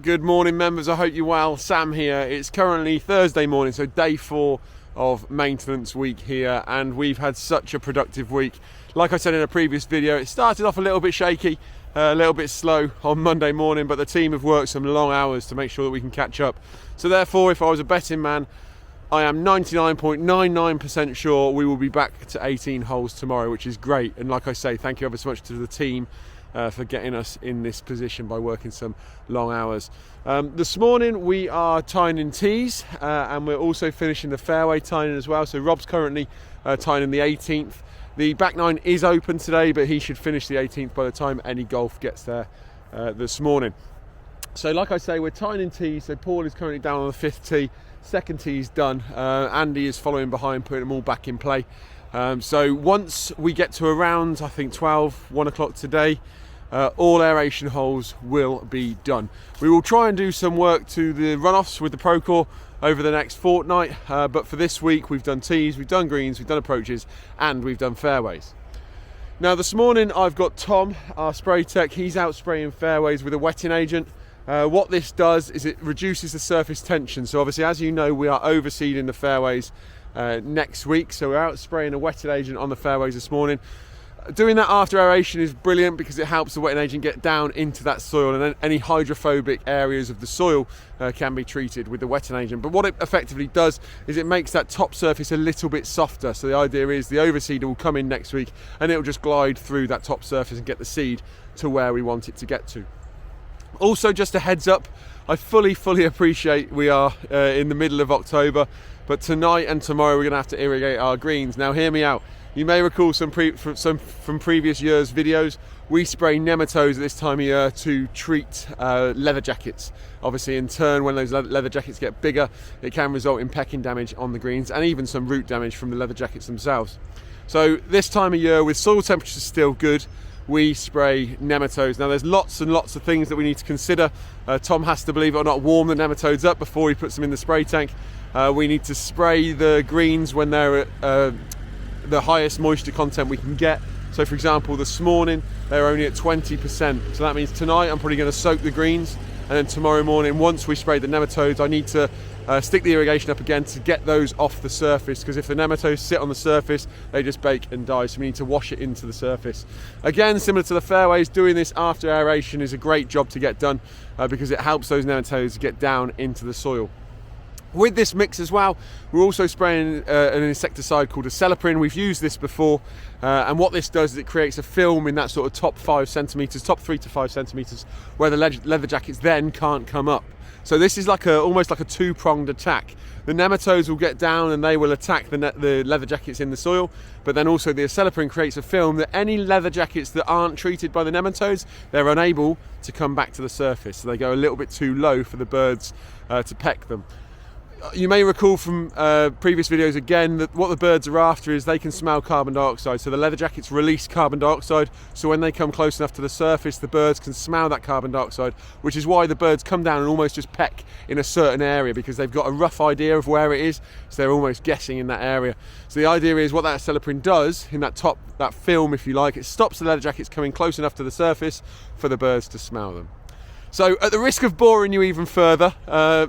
Good morning, members. I hope you're well. Sam here. It's currently Thursday morning, so day 4 of maintenance week here, and we've had such a productive week. Like I said in a previous video, it started off a little bit shaky, a little bit slow on Monday morning, but the team have worked some long hours to make sure that we can catch up. So therefore, if I was a betting man, I am 99.99% sure we will be back to 18 holes tomorrow, which is great. And like I say, thank you ever so much to the team for getting us in this position by working some long hours. This morning we are tying in tees and we're also finishing the fairway tying as well. So Rob's currently tying in the 18th. The back nine is open today, but he should finish the 18th by the time any golf gets there this morning. So like I say, we're tying in tees. So Paul is currently down on the 5th tee. Second tee is done. Andy is following behind, putting them all back in play. So once we get to around, I think 1 o'clock today, all aeration holes will be done. We will try and do some work to the runoffs with the Procore over the next fortnight, but for this week we've done tees, we've done greens, we've done approaches, and we've done fairways. Now this morning I've got Tom, our spray tech. He's out spraying fairways with a wetting agent. What this does is it reduces the surface tension. So obviously, as you know, we are overseeding the fairways next week, so we're out spraying a wetting agent on the fairways this morning. Doing that after aeration is brilliant because it helps the wetting agent get down into that soil, and then any hydrophobic areas of the soil can be treated with the wetting agent. But what it effectively does is it makes that top surface a little bit softer. So the idea is the overseeder will come in next week and it will just glide through that top surface and get the seed to where we want it to get to. Also, just a heads up, I fully appreciate we are in the middle of October, but tonight and tomorrow we're going to have to irrigate our greens. Now hear me out. You may recall from previous years' videos, we spray nematodes at this time of year to treat leather jackets. Obviously, in turn, when those leather jackets get bigger, it can result in pecking damage on the greens and even some root damage from the leather jackets themselves. So this time of year, with soil temperatures still good, we spray nematodes. Now there's lots and lots of things that we need to consider. Tom has to, believe it or not, warm the nematodes up before he puts them in the spray tank. We need to spray the greens when they're at the highest moisture content we can get. So for example, this morning they're only at 20%. So that means tonight I'm probably going to soak the greens, and then tomorrow morning, once we spray the nematodes, I need to stick the irrigation up again to get those off the surface, because if the nematodes sit on the surface, they just bake and die. So we need to wash it into the surface. Again, similar to the fairways, doing this after aeration is a great job to get done because it helps those nematodes get down into the soil. With this mix as well, we're also spraying an insecticide called Acelepryn. We've used this before, and what this does is it creates a film in that sort of top 5 centimetres, top 3 to 5 centimetres, where the leather jackets then can't come up. So this is almost like a two-pronged attack. The nematodes will get down and they will attack the leather jackets in the soil, but then also the Acelepryn creates a film that any leather jackets that aren't treated by the nematodes, they're unable to come back to the surface. So they go a little bit too low for the birds to peck them. You may recall from previous videos again that what the birds are after is they can smell carbon dioxide. So the leather jackets release carbon dioxide, so when they come close enough to the surface, the birds can smell that carbon dioxide, which is why the birds come down and almost just peck in a certain area, because they've got a rough idea of where it is, so they're almost guessing in that area. So the idea is what that Acelepryn does in that film, if you like, it stops the leather jackets coming close enough to the surface for the birds to smell them. So at the risk of boring you even further,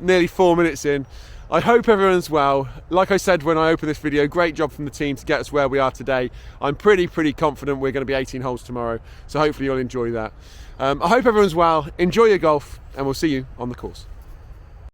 nearly 4 minutes in, I hope everyone's well. Like I said when I opened this video, great job from the team to get us where we are today. I'm pretty confident we're going to be 18 holes tomorrow, so hopefully you'll enjoy that. I hope everyone's well, enjoy your golf, and we'll see you on the course.